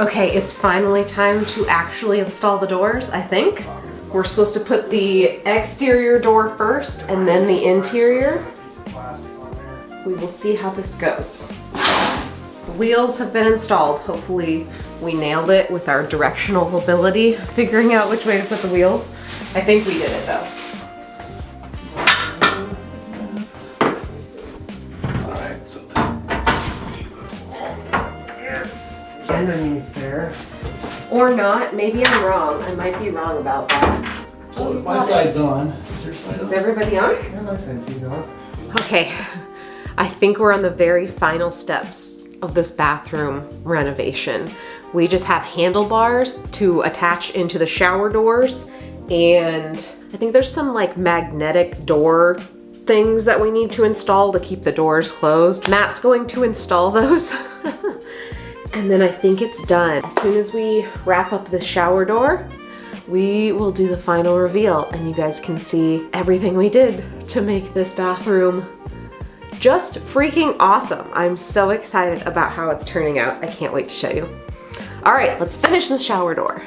Okay, it's finally time to actually install the doors, I think. We're supposed to put the exterior door first and then the interior. We will see how this goes. The wheels have been installed. Hopefully we nailed it with our directional ability, figuring out which way to put the wheels. I think we did it though. Alright, so underneath there. Or not, maybe I'm wrong. I might be wrong about that. So my side's on. Is your side Is on? everybody on? Yeah, my side's on. Okay, I think we're on the very final steps of this bathroom renovation. We just have handlebars to attach into the shower doors, and I think there's some like magnetic door things that we need to install to keep the doors closed. Matt's going to install those. And then I think it's done. As soon as we wrap up the shower door, we will do the final reveal and you guys can see everything we did to make this bathroom just freaking awesome. I'm so excited about how it's turning out. I can't wait to show you. All right, let's finish the shower door.